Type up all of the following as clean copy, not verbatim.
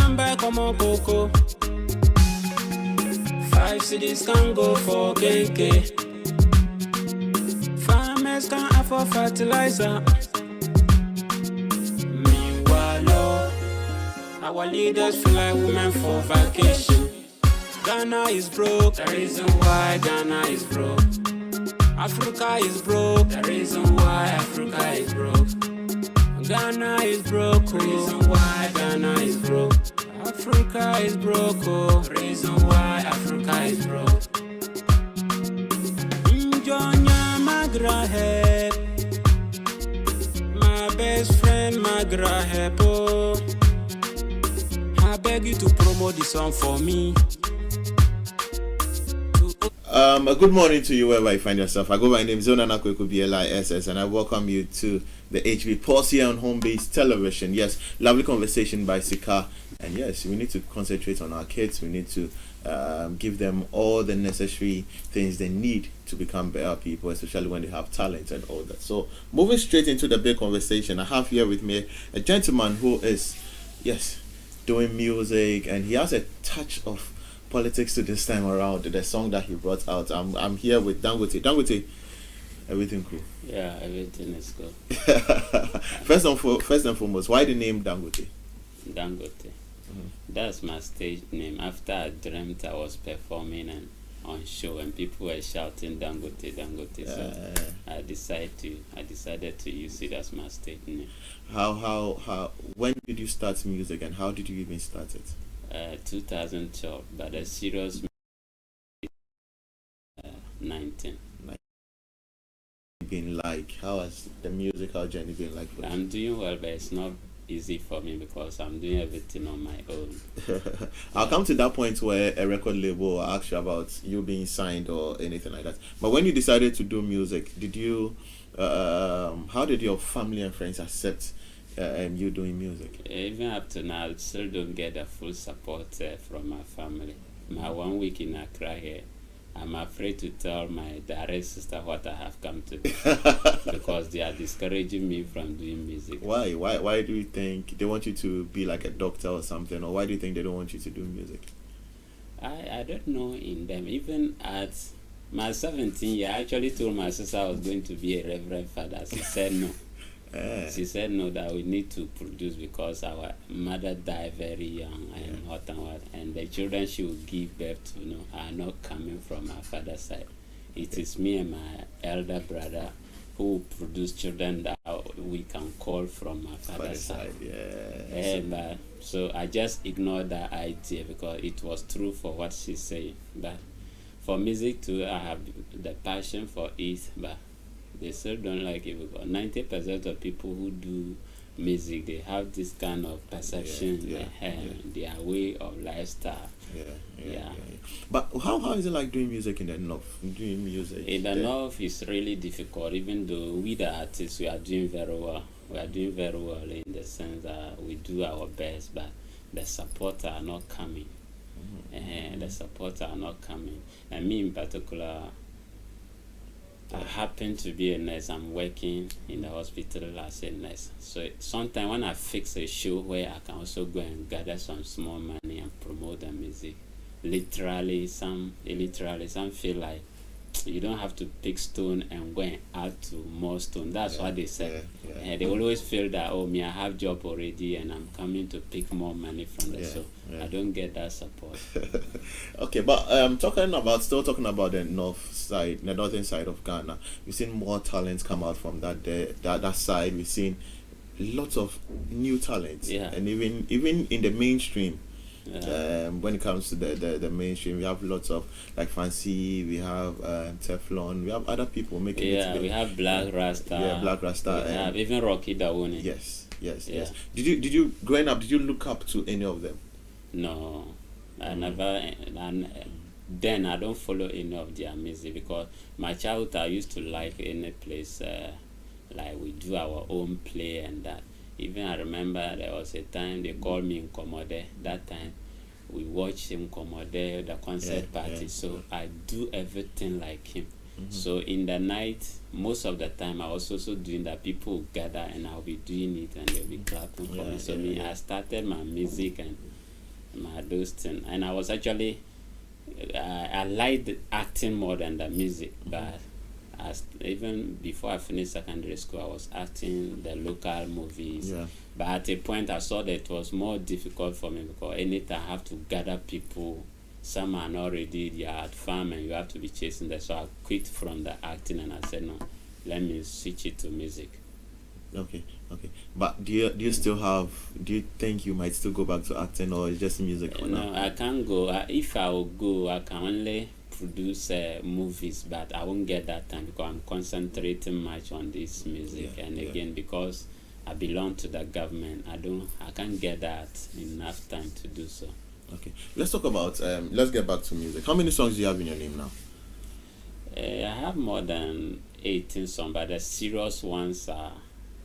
Number come on cocoa. 5 cities can go for KK. Farmers can't afford fertilizer. Meanwhile, our leaders feel like women for vacation. Ghana is broke, the reason why Ghana is broke. Africa is broke, the reason why Africa is broke. Ghana is broke, the reason why Ghana is broke. Africa is broke, oh, reason why Africa is broke. Njonya Magraheb, my best friend Magraheb, oh. I beg you to promote this song for me. A good morning to you wherever you find yourself. I go by name Zonana Kweku BLISS and I welcome you to the HB Pulse here on Home Based Television. Yes, lovely conversation by Sika. And yes, we need to concentrate on our kids. We need to give them all the necessary things they need to become better people, especially when they have talent and all that. So moving straight into the big conversation, I have here with me a gentleman who is, yes, doing music, and he has a touch of politics to this time around. The song that he brought out, I'm here with Dangote. Dangote, everything cool? Yeah, everything is good. First and foremost, why the name Dangote? Dangote. That's my stage name. After I dreamt I was performing and on show and people were shouting Dangote, Dangote. So I decided to use it as my stage name. How when did you start music and how did you even start it? 2012, but a serious 19. Been like, how has the musical journey been like for you? I'm doing well, but it's not easy for me because I'm doing everything on my own. I'll come to that point where a record label will ask you about you being signed or anything like that. But when you decided to do music, did you how did your family and friends accept you doing music? Even up to now, I still don't get the full support from my family. My 1 week in Accra here, I'm afraid to tell my direct sister what I have come to do because they are discouraging me from doing music. Why? Why do you think they want you to be like a doctor or something, or why do you think they don't want you to do music? I don't know in them. Even at my 17 year, I actually told my sister I was going to be a reverend father. She said no. She said no, that we need to produce because our mother died very young and what and what, and the children she will give birth to are not coming from our father's side. It is me and my elder brother who produce children that we can call from our father's side. So I just ignored that idea because it was true for what she said. But for music too, I have the passion for it, but they still don't like it because 90% of people who do music, they have this kind of perception, their way of lifestyle. But how is it like doing music in the north? Doing music in the north is really difficult. Even though we the artists, we are doing very well. We are doing very well in the sense that we do our best, but the support are not coming. The support are not coming. And me in particular, I happen to be a nurse. I'm working in the hospital as a nurse. So sometimes when I fix a show where I can also go and gather some small money and promote the music, some feel like you don't have to pick stone and go and add to more stone. That's what they say. They always feel that, oh, me, I have job already and I'm coming to pick more money from the show. I don't get that support. Okay, but talking about the northern side of Ghana, we've seen more talents come out from that side. We've seen lots of new talents, and even in the mainstream. When it comes to the mainstream, we have lots of like Fancy, we have Teflon, we have other people making it today. We have Black Rasta. Black Rasta. We have even Rocky Dawuni. Yes. Did you growing up? Did you look up to any of them? No, I never. And then I don't follow any of their music because my childhood I used to like any place like we do our own play and that. Even I remember there was a time they called me Nkomode. That time we watched him Nkomode, the concert party. So I do everything like him. So in the night, most of the time I was also doing that. People gather and I'll be doing it and they'll be clapping for me. So I started my music and those things. And I was actually I liked acting more than the music, but even before I finished secondary school, I was acting the local movies. Yeah. But at a point, I saw that it was more difficult for me because anytime I have to gather people, some are not ready, they are at farm, and you have to be chasing them. So I quit from the acting, and I said, no, let me switch it to music. Okay. But do you still have? Do you think you might still go back to acting, or is just music for now? No, I can't go. If I will go, I can only produce movies, but I won't get that time because I'm concentrating much on this music. Yeah, And yeah. again, because I belong to the government, I can't get that enough time to do so. Okay, let's talk about. Let's get back to music. How many songs do you have in your name now? I have more than 18 songs, but the serious ones are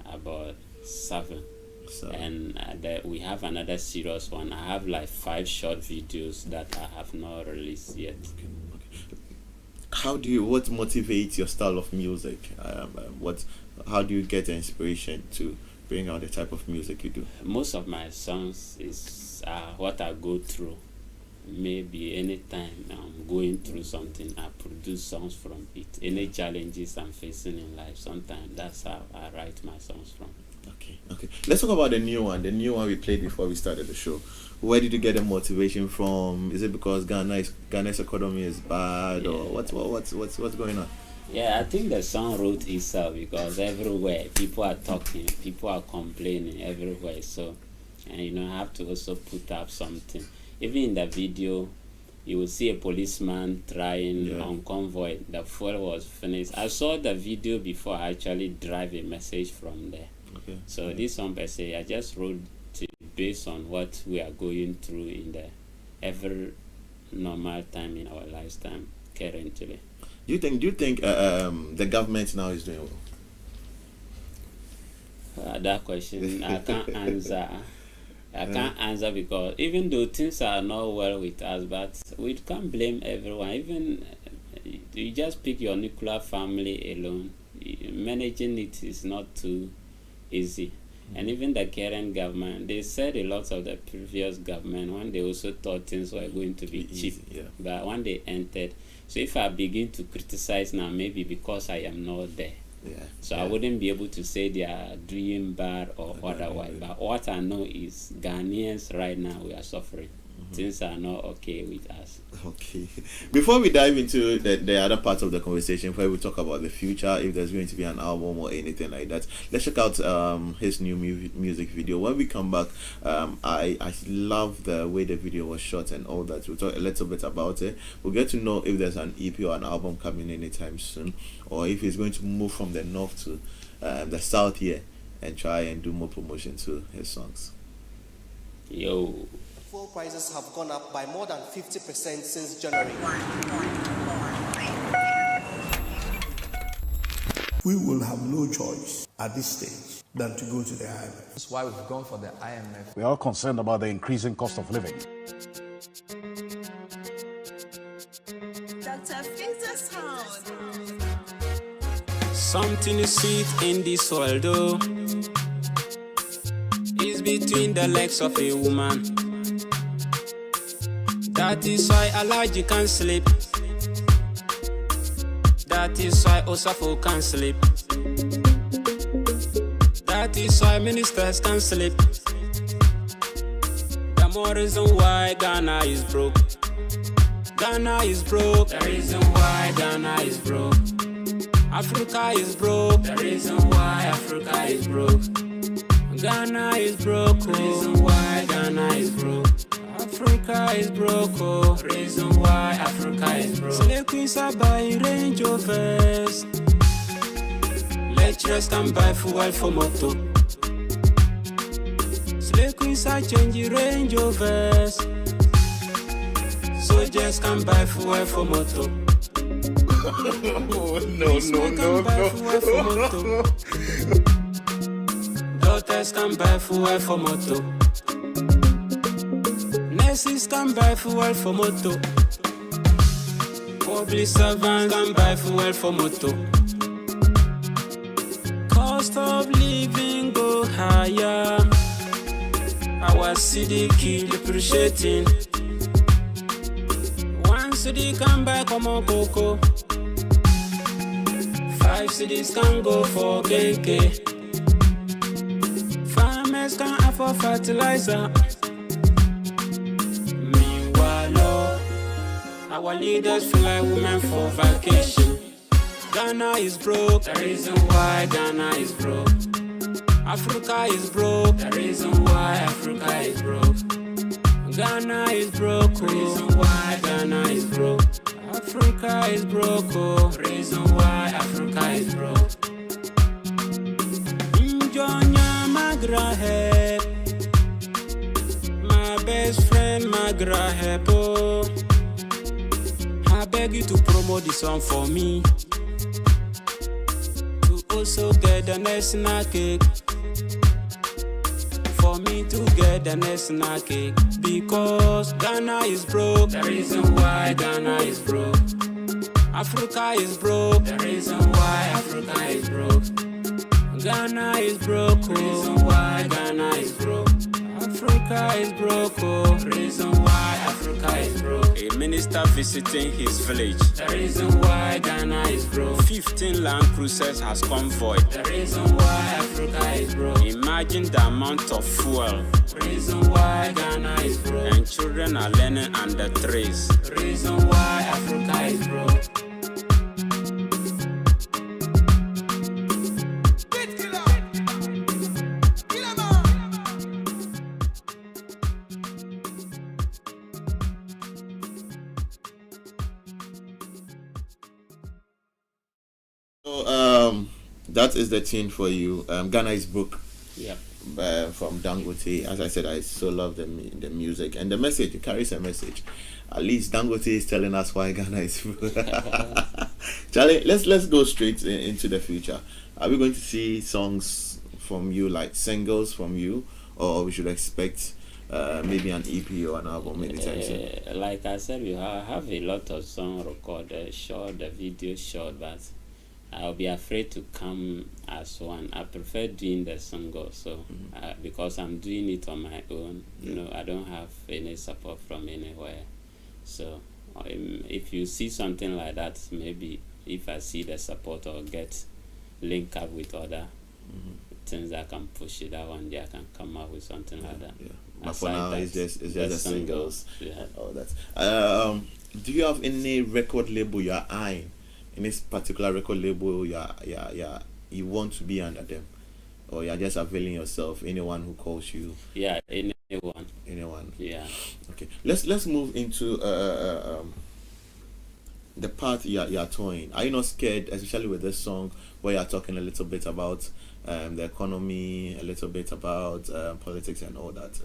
about 7. And we have another serious one. I have like 5 short videos that I have not released yet. Okay. What motivates your style of music? How do you get the inspiration to bring out the type of music you do? Most of my songs is what I go through. Maybe anytime I'm going through something, I produce songs from it. Any challenges I'm facing in life, sometimes that's how I write my songs from. Okay. Let's talk about the new one we played before we started the show. Where did you get the motivation from? Is it because Ghana's economy is bad, or what's going on? Yeah, I think the song wrote itself because everywhere people are talking, people are complaining everywhere. So, and I have to also put up something. Even in the video, you will see a policeman trying on convoy. The fuel was finished. I saw the video before I actually drive a message from there. Okay. So this song per se, I just wrote it based on what we are going through in the every normal time in our lifetime currently. Do you think the government now is doing well? That question I can't answer. I can't answer because even though things are not well with us, but we can't blame everyone. Even you just pick your nuclear family alone. Managing it is not too easy. And even the current government, they said a lot of the previous government when they also thought things were going to be cheap. Easy, yeah. But when they entered, so if I begin to criticize now, maybe because I am not there. Yeah. So I wouldn't be able to say they are doing bad or otherwise. But what I know is Ghanaians right now, we are suffering. Things are not okay with us. Okay. Before we dive into the other part of the conversation, where we talk about the future, if there's going to be an album or anything like that, let's check out his new music video. When we come back, I love the way the video was shot and all that. We'll talk a little bit about it. We'll get to know if there's an EP or an album coming anytime soon, or if he's going to move from the north to the south here and try and do more promotion to his songs. Yo. Fuel prices have gone up by more than 50% since January. We will have no choice at this stage than to go to the IMF. That's why we've gone for the IMF. We are concerned about the increasing cost of living. Dr. Fizza's house. Something is sweet in this world, though. It's between the legs of a woman. That is why Alaji can't sleep. That is why Osafo can't sleep. That is why ministers can't sleep. The more reason why Ghana is broke. Ghana is broke. The reason why Ghana is broke. Africa is broke. The reason why Africa is broke. Ghana is broke. The reason why Ghana is broke. Africa is broke, oh. Reason why Africa is broke. Slave queens are buying Range Rovers. Lecturers can buy fuel for motor. Slave queens are changing Range Rovers. Soldiers can buy fuel for motor. No. Daughters can buy fuel for motor. Nurses can buy fuel for motor. Public servants can buy fuel for motor. Cost of living go higher. Our city keep depreciating. One city can buy common cocoa. 5 cities can go for KK. Farmers can't afford fertilizer. Meanwhile, our leaders feel like women for vacation. Ghana is broke, the reason why Ghana is broke. Africa is broke, the reason why Africa is broke. Ghana is broke, reason why Ghana is broke. Africa is broke, reason why Africa is broke. Njonya Magraheb, my best friend Magraheb, oh. I beg you to promote this song for me, to also get the national cake. For me to get the national cake, because Ghana is broke, the reason why Ghana is broke. Africa is broke, the reason why Africa is broke. Ghana is broke, the reason why Ghana is broke. Africa is broke, reason why Africa is broke. A minister visiting his village, the reason why Ghana is broke. 15 land cruisers has convoy, the reason why Africa is broke. Imagine the amount of fuel, reason why Ghana is broke. And children are learning under trees, reason why Africa is broke. So that is the tune for you. Ghana is broke. Yep. From Dangote. As I said, I so love the music and the message. It carries a message. At least Dangote is telling us why Ghana is broke. Charlie, let's go straight into the future. Are we going to see songs from you, like singles from you, or we should expect maybe an EP or an album anytime soon? Like I said, we have a lot of songs recorded, short, the video short, but I'll be afraid to come as one. I prefer doing the single, so because I'm doing it on my own. You know, I don't have any support from anywhere. So if you see something like that, maybe if I see the support or get link up with other things that can push it, that one day I can come up with something like that. Yeah. But for now, it's just the singles. Yeah. Oh, that's. Do you have any record label you're eyeing? In this particular record label, you want to be under them, or you're just availing yourself? Anyone who calls you? Yeah, anyone. Anyone. Yeah. Okay. Let's move into the part you're touring. Are you not scared, especially with this song where you're talking a little bit about the economy, a little bit about politics and all that?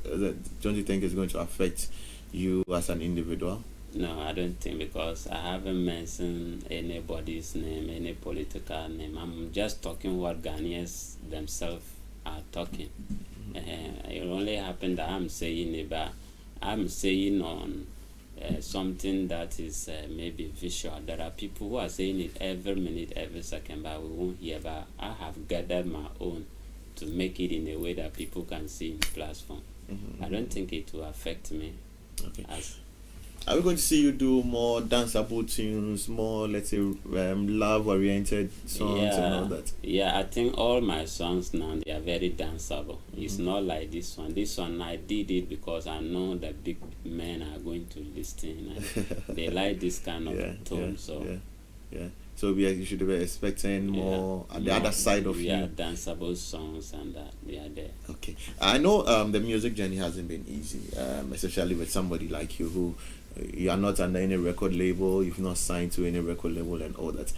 Don't you think it's going to affect you as an individual? No, I don't think, because I haven't mentioned anybody's name, any political name. I'm just talking what Ghanaians themselves are talking. It only happened that I'm saying it, but I'm saying on something that is maybe visual. There are people who are saying it every minute, every second, but we won't hear. But I have gathered my own to make it in a way that people can see in platform. I don't think it will affect me. Okay. Are we going to see you do more danceable tunes, more, let's say, love-oriented songs and all that? Yeah, I think all my songs now, they are very danceable. It's not like this one. This one, I did it because I know the big men are going to listen. And they like this kind of tone. So you should be expecting more at the other side of you. Yeah, danceable songs and that. They are there. Okay. I know the music journey hasn't been easy, especially with somebody like you who you are not under any record label, you've not signed to any record label and all that.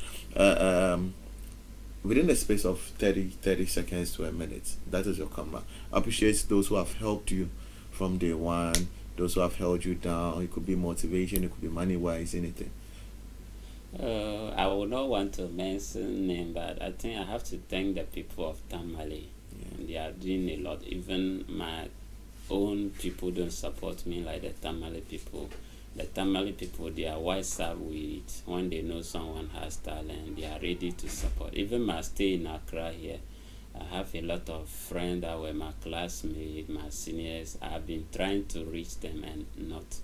Within the space of 30 seconds to a minute, that is your comeback. Appreciate those who have helped you from day one, those who have held you down. It could be motivation, it could be money-wise, anything. I would not want to mention name, but I think I have to thank the people of Tamale. Yeah. They are doing a lot. Even my own people don't support me like the Tamale people. The Tamale people, they are wise up with when they know someone has talent, they are ready to support. Even my stay in Accra here, I have a lot of friends that were my classmates, my seniors. I've been trying to reach them and not.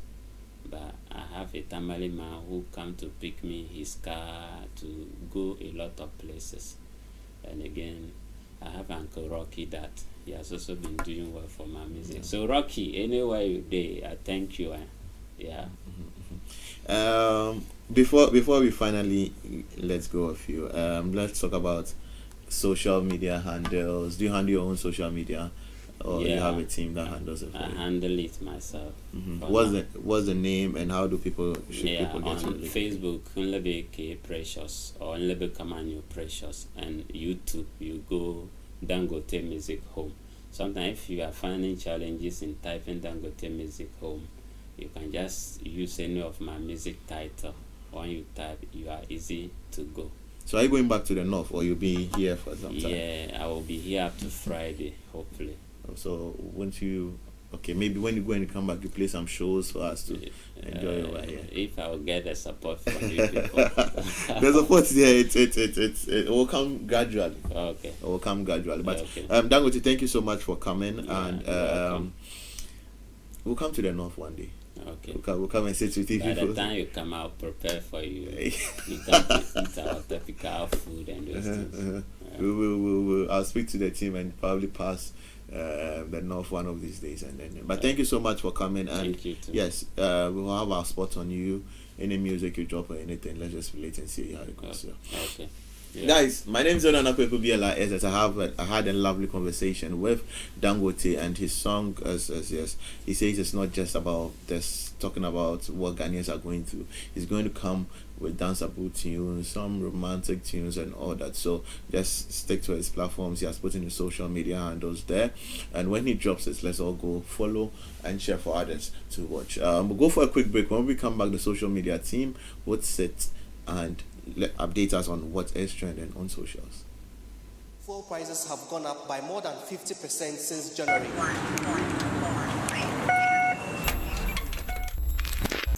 But I have a family man who come to pick me his car to go a lot of places. And again, I have Uncle Rocky that he has also been doing well for my music. So Rocky, anywhere you day, I thank you. Yeah. Before we finally let's go of you, let's talk about social media handles. Do you handle your own social media, or you have a team that handles it for I you? handle it myself. What's the name, and how do people people get on to it? Facebook, Nlebeke Precious, or Nlebekamanyo Precious, and YouTube, you go Dangote Music Home. Sometimes if you are finding challenges in typing Dangote Music Home, you can just use any of my music title. When you type, you are easy to go. So are you going back to the north, or you'll be here for some time? Yeah, I will be here up to Friday, hopefully. So once you, maybe when you go and you come back, you play some shows for us to enjoy over here. If I will get the support from you people. The support there, it will come gradually. Okay. It will come gradually. But Okay. Dangote, thank you so much for coming, Yeah, and you're welcome. we'll come to the north one day. Okay. We'll come and sit with you By people. the time you come, I'll prepare for you. You come to eat our typical food and those things. We'll I'll speak to the team and probably pass the north one of these days, and then. But thank you so much for coming, and Thank you too. yes, we'll have our spot on you. Any music you drop or anything, let's just relate and see how it goes. Okay. Yeah. Guys, my name is Onanakweko BLIS. I had a lovely conversation with Dangote, and his song, as yes, he says it's not just about this talking about what Ghanaians are going through. He's going to come with danceable tunes, some romantic tunes, and all that. So just stick to his platforms. He has put in his social media handles there, and when he drops it, let's all go follow and share for others to watch. We'll go for a quick break. When we come back, the social media team would sit and update us on what is trending on socials. Fuel prices have gone up by more than 50% since January.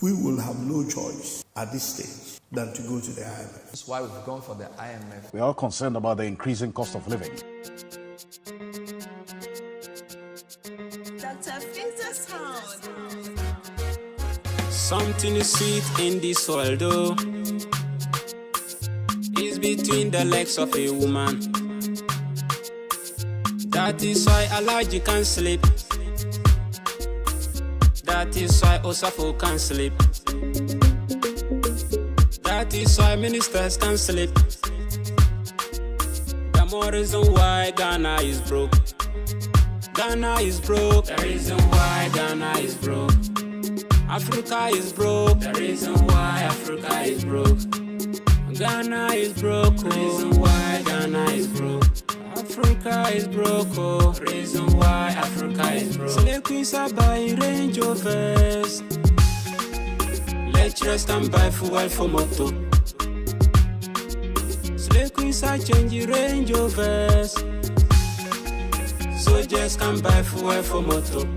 We will have no choice at this stage than to go to the IMF. That's why we've gone for the IMF. We are concerned about the increasing cost of living. Dr. Fizza's house. Something is sweet in this world, though. It's between the legs of a woman. That is why Alaji can't sleep. That is why Osafo can't sleep. That is why ministers can't sleep. The more reason why Ghana is broke. Ghana is broke. The reason why Ghana is broke. Africa is broke. The reason why Africa is broke. Ghana is broke. The reason why Ghana is broke. Africa is broke. Oh. Reason why Africa is broke. Slave queens are buying Range Rovers. Lecturers can buy fuel for motor. Slave queens are changing Range Rovers. Soldiers can buy fuel for motor.